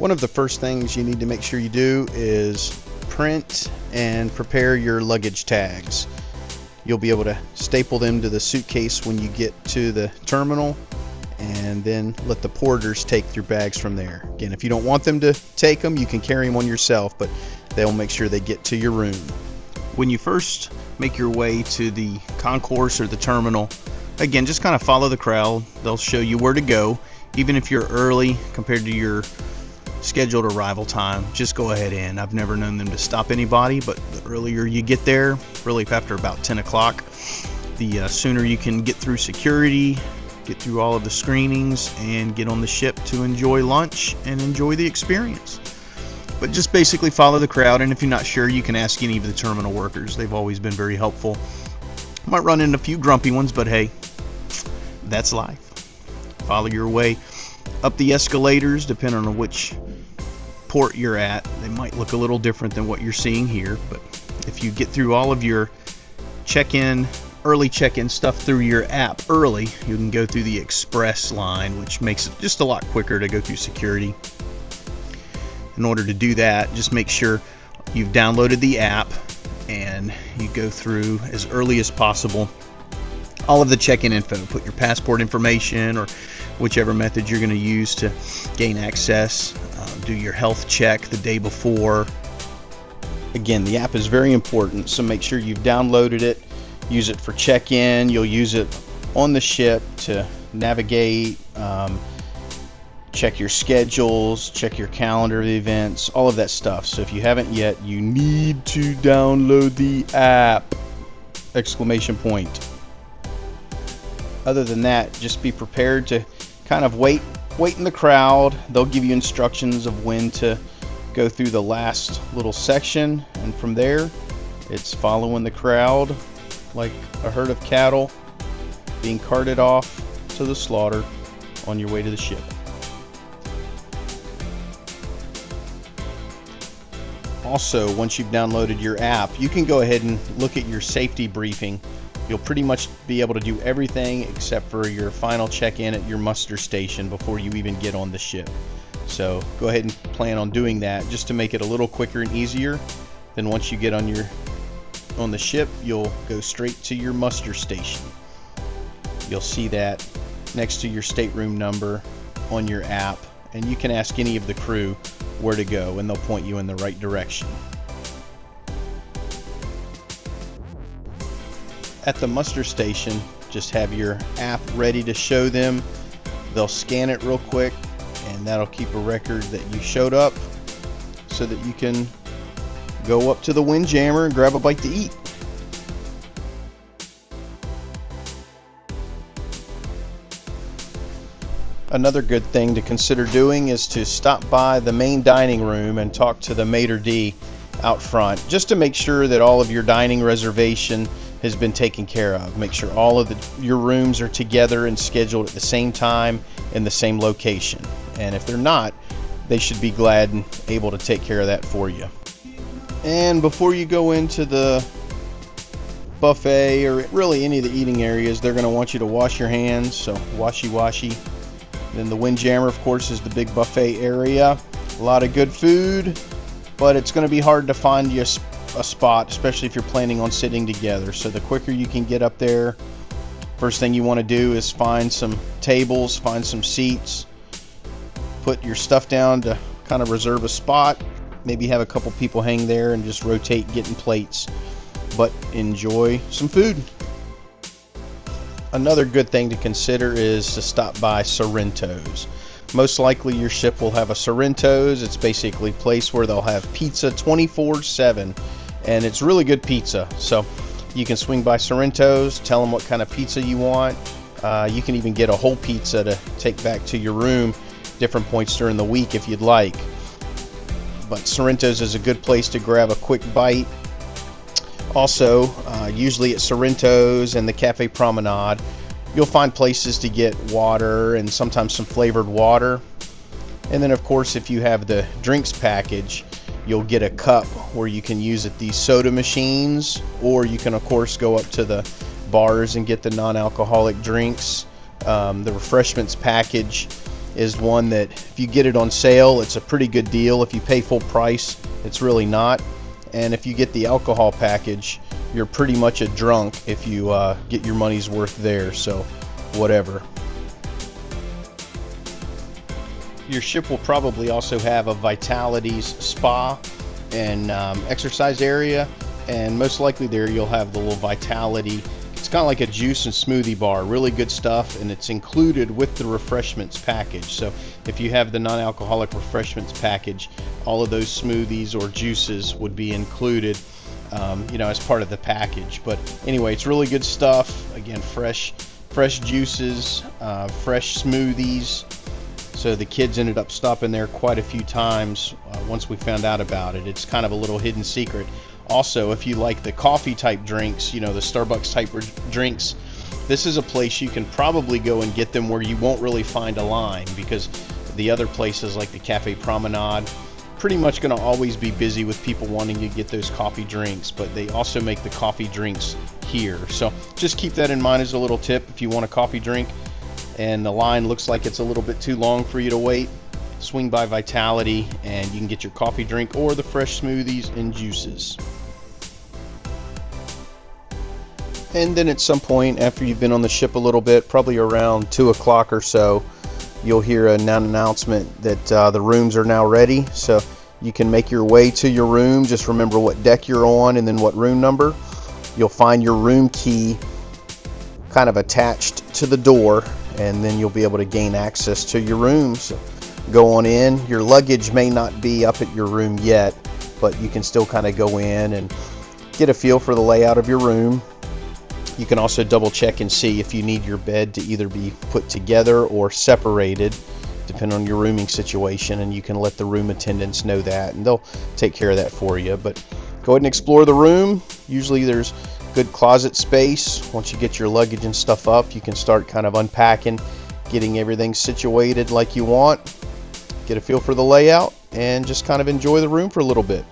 One of the first things you need to make sure you do is print and prepare your luggage tags. You'll be able to staple them to the suitcase when you get to the terminal, and then let the porters take your bags from there. Again, if you don't want them to take them, you can carry them on yourself, but they'll make sure they get to your room. When you first make your way to the concourse or the terminal, again, just kind of follow the crowd. They'll show you where to go. Even if you're early compared to your scheduled arrival time, just go ahead in. I've never known them to stop anybody, but the earlier you get there, really after about 10 o'clock, the sooner you can get through security, get through all of the screenings, and get on the ship to enjoy lunch and enjoy the experience. But just basically follow the crowd, and if you're not sure, you can ask any of the terminal workers. They've always been very helpful. Might run into a few grumpy ones, but hey, that's life. Follow your way up the escalators, depending on which port you're at. They might look a little different than what you're seeing here, but if you get through all of your early check-in stuff through your app early, you can go through the express line, which makes it just a lot quicker to go through security. In order to do that, just make sure you've downloaded the app and you go through as early as possible all of the check-in info. Put your passport information or whichever method you're going to use to gain access. Do your health check the day before. Again, the app is very important, so make sure you've downloaded it. Use it for check-in. You'll use it on the ship to navigate, check your schedules, check your calendar of events, all of that stuff. So if you haven't yet, you need to download the app! Exclamation point. Other than that, just be prepared to kind of wait in the crowd. They'll give you instructions of when to go through the last little section, and from there, it's following the crowd like a herd of cattle being carted off to the slaughter on your way to the ship. Also, once you've downloaded your app, you can go ahead and look at your safety briefing. You'll pretty much be able to do everything except for your final check-in at your muster station before you even get on the ship. So go ahead and plan on doing that just to make it a little quicker and easier. Then once you get on the ship, you'll go straight to your muster station. You'll see that next to your stateroom number on your app, and you can ask any of the crew where to go and they'll point you in the right direction. At the muster station, just have your app ready to show them. They'll scan it real quick, and that'll keep a record that you showed up so that you can go up to the Windjammer and grab a bite to eat. Another good thing to consider doing is to stop by the main dining room and talk to the maitre d' out front, just to make sure that all of your dining reservation has been taken care of. Make sure all of your rooms are together and scheduled at the same time in the same location. And if they're not, they should be glad and able to take care of that for you. And before you go into the buffet or really any of the eating areas, they're going to want you to wash your hands, so washy. Then the Windjammer, of course, is the big buffet area. A lot of good food, but it's going to be hard to find you a spot, especially if you're planning on sitting together. So the quicker you can get up there, first thing you want to do is find some tables, find some seats, put your stuff down to kind of reserve a spot. Maybe have a couple people hang there and just rotate getting plates, but enjoy some food. Another good thing to consider is to stop by Sorrento's. Most likely your ship will have a Sorrento's. It's basically a place where they'll have pizza 24/7, and it's really good pizza. So you can swing by Sorrento's, tell them what kind of pizza you want. You can even get a whole pizza to take back to your room different points during the week if you'd like. But Sorrento's is a good place to grab a quick bite. Also, usually at Sorrento's and the Cafe Promenade, you'll find places to get water and sometimes some flavored water. And then, of course, if you have the drinks package, you'll get a cup where you can use at these soda machines, or you can, of course, go up to the bars and get the non-alcoholic drinks. The refreshments package is one that if you get it on sale, it's a pretty good deal. If you pay full price, it's really not. And if you get the alcohol package, you're pretty much a drunk if you get your money's worth there. So whatever. Your ship will probably also have a Vitality's spa and exercise area, and most likely there you'll have the little Vitality. It's kind of like a juice and smoothie bar, really good stuff, and it's included with the refreshments package. So if you have the non-alcoholic refreshments package, all of those smoothies or juices would be included, as part of the package. But anyway, it's really good stuff. Again, fresh juices, fresh smoothies. So the kids ended up stopping there quite a few times once we found out about it. It's kind of a little hidden secret. Also, if you like the coffee type drinks, the Starbucks type drinks, this is a place you can probably go and get them where you won't really find a line, because the other places like the Cafe Promenade pretty much going to always be busy with people wanting to get those coffee drinks, but they also make the coffee drinks here. So just keep that in mind as a little tip. If you want a coffee drink and the line looks like it's a little bit too long for you to wait, swing by Vitality and you can get your coffee drink or the fresh smoothies and juices. And then at some point after you've been on the ship a little bit, probably around 2 o'clock or so, you'll hear an announcement that the rooms are now ready. So you can make your way to your room. Just remember what deck you're on and then what room number. You'll find your room key kind of attached to the door, and then you'll be able to gain access to your room. So go on in. Your luggage may not be up at your room yet, but you can still kind of go in and get a feel for the layout of your room. You can also double check and see if you need your bed to either be put together or separated, depending on your rooming situation, and you can let the room attendants know that, and they'll take care of that for you. But go ahead and explore the room. Usually there's good closet space. Once you get your luggage and stuff up, you can start kind of unpacking, getting everything situated like you want, get a feel for the layout, and just kind of enjoy the room for a little bit.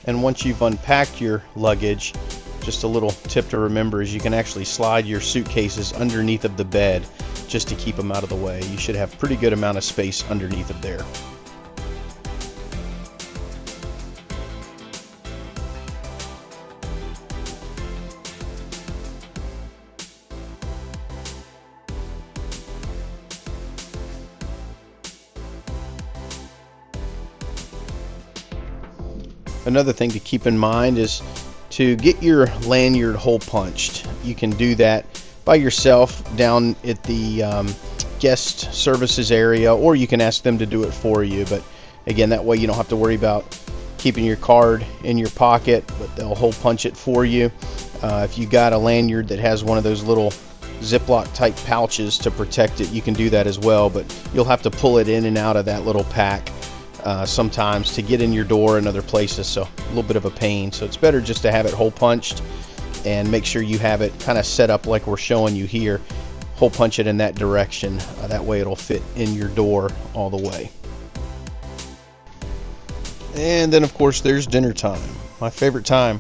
And once you've unpacked your luggage, just a little tip to remember is you can actually slide your suitcases underneath of the bed just to keep them out of the way. You should have a pretty good amount of space underneath of there. Another thing to keep in mind is to get your lanyard hole punched. You can do that by yourself down at the guest services area, or you can ask them to do it for you. But again, that way you don't have to worry about keeping your card in your pocket, but they'll hole punch it for you. If you got a lanyard that has one of those little Ziploc type pouches to protect it, you can do that as well, but you'll have to pull it in and out of that little pack sometimes to get in your door and other places, so a little bit of a pain. So it's better just to have it hole punched, and make sure you have it kind of set up like we're showing you here. Hole punch it in that direction, that way it'll fit in your door all the way. And then of course there's dinner time, my favorite time.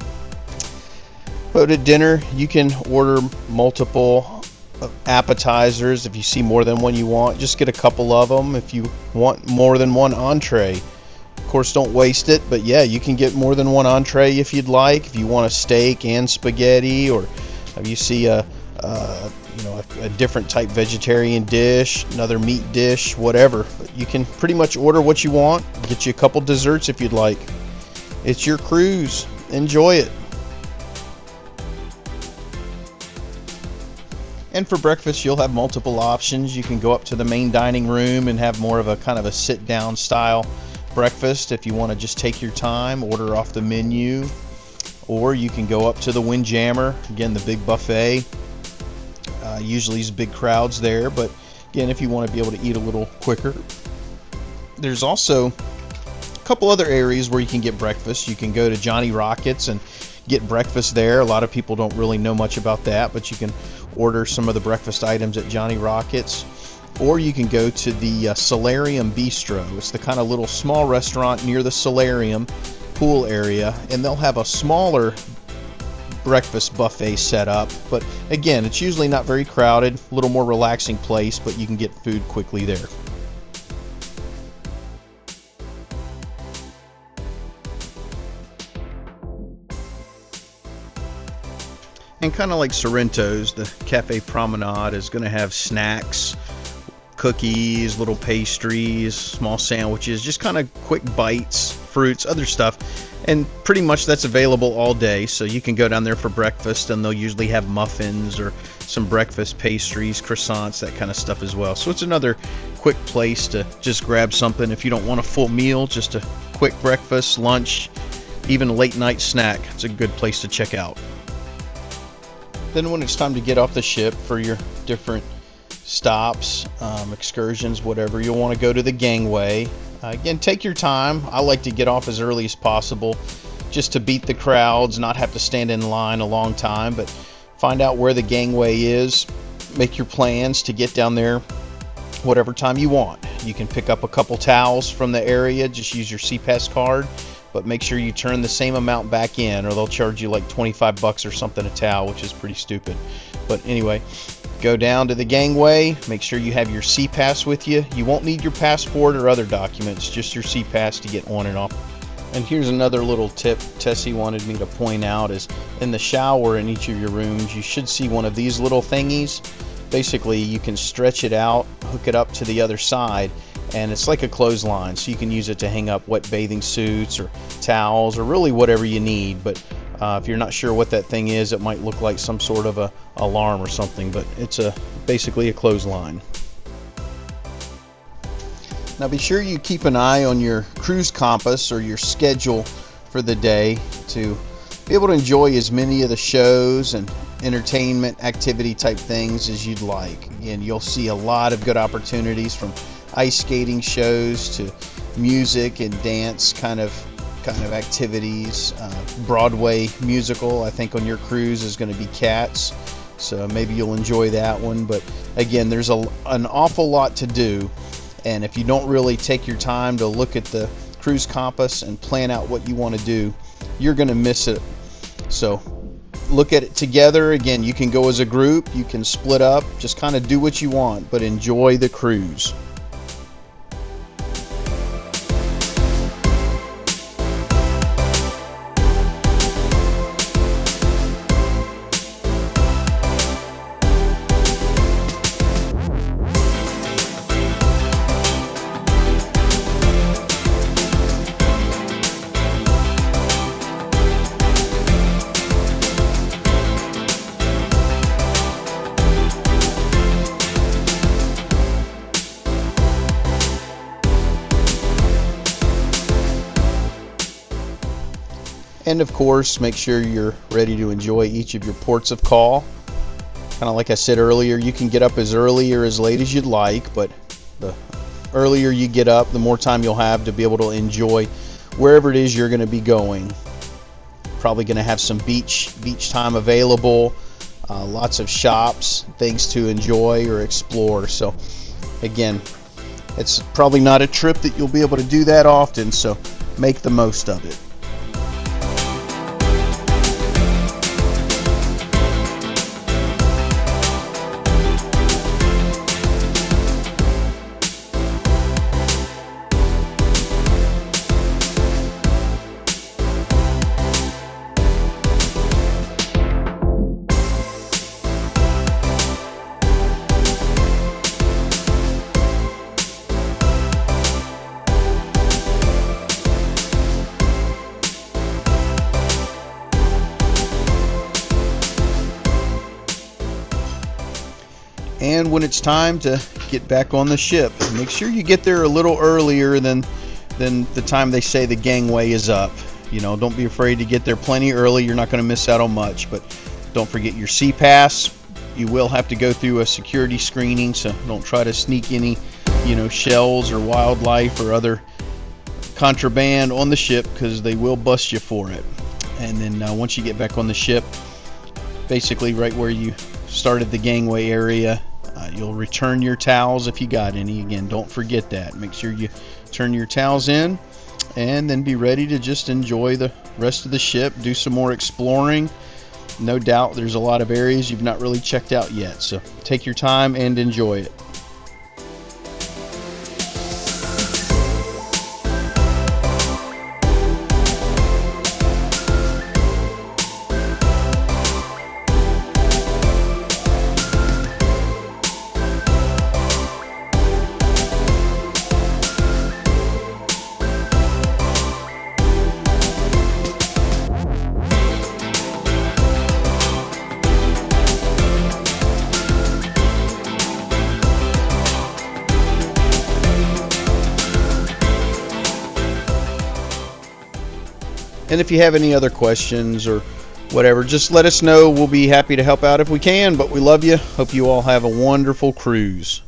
But at dinner you can order multiple appetizers. If you see more than one you want, just get a couple of them. If you want more than one entree, of course don't waste it, but yeah, you can get more than one entree if you'd like. If you want a steak and spaghetti, or if you see a different type vegetarian dish, another meat dish, whatever, but you can pretty much order what you want. Get you a couple desserts if you'd like. It's your cruise, enjoy it. And for breakfast, you'll have multiple options. You can go up to the main dining room and have more of a kind of a sit-down style breakfast if you want to just take your time, order off the menu. Or you can go up to the Windjammer, again, the big buffet. Usually there's big crowds there, but again, if you want to be able to eat a little quicker. There's also a couple other areas where you can get breakfast. You can go to Johnny Rockets and get breakfast there. A lot of people don't really know much about that, but you can order some of the breakfast items at Johnny Rockets. Or you can go to the Solarium Bistro. It's the kind of little small restaurant near the Solarium pool area, and they'll have a smaller breakfast buffet set up. But again, it's usually not very crowded, a little more relaxing place, but you can get food quickly there. And kind of like Sorrento's, the Cafe Promenade is going to have snacks, cookies, little pastries, small sandwiches, just kind of quick bites, fruits, other stuff. And pretty much that's available all day. So you can go down there for breakfast and they'll usually have muffins or some breakfast pastries, croissants, that kind of stuff as well. So it's another quick place to just grab something if you don't want a full meal, just a quick breakfast, lunch, even a late night snack. It's a good place to check out. Then when it's time to get off the ship for your different stops, excursions, whatever, you'll want to go to the gangway. Again, take your time. I like to get off as early as possible just to beat the crowds, not have to stand in line a long time, but find out where the gangway is, make your plans to get down there whatever time you want. You can pick up a couple towels from the area, just use your SeaPass card, but make sure you turn the same amount back in or they'll charge you like 25 bucks or something a towel, which is pretty stupid. But anyway, go down to the gangway, make sure you have your SeaPass with you. You won't need your passport or other documents, just your SeaPass to get on and off. And here's another little tip Tessie wanted me to point out is in the shower in each of your rooms, you should see one of these little thingies. Basically, you can stretch it out, hook it up to the other side, and it's like a clothesline, so you can use it to hang up wet bathing suits or towels or really whatever you need. But if you're not sure what that thing is, it might look like some sort of a alarm or something, but it's basically a clothesline. Now be sure you keep an eye on your cruise compass or your schedule for the day to be able to enjoy as many of the shows and entertainment activity type things as you'd like. Again, you'll see a lot of good opportunities from ice skating shows to music and dance kind of activities. Broadway musical, I think, on your cruise is going to be Cats, so maybe you'll enjoy that one. But again, there's an awful lot to do, and if you don't really take your time to look at the cruise compass and plan out what you want to do, you're going to miss it. So look at it together. Again, you can go as a group, you can split up, just kind of do what you want, but enjoy the cruise. And of course, make sure you're ready to enjoy each of your ports of call. Kind of like I said earlier, you can get up as early or as late as you'd like, but the earlier you get up, the more time you'll have to be able to enjoy wherever it is you're going to be going. Probably going to have some beach time available, lots of shops, things to enjoy or explore. So again, it's probably not a trip that you'll be able to do that often, so make the most of it. And when it's time to get back on the ship, make sure you get there a little earlier than the time they say the gangway is up. You know, don't be afraid to get there plenty early. You're not going to miss out on much. But don't forget your SeaPass. You will have to go through a security screening, so don't try to sneak any, shells or wildlife or other contraband on the ship, because they will bust you for it. And then once you get back on the ship, basically right where you started the gangway area, you'll return your towels if you got any. Again, don't forget that. Make sure you turn your towels in and then be ready to just enjoy the rest of the ship, do some more exploring, no doubt there's a lot of areas you've not really checked out yet, so take your time and enjoy it. And if you have any other questions or whatever, just let us know. We'll be happy to help out if we can, but we love you. Hope you all have a wonderful cruise.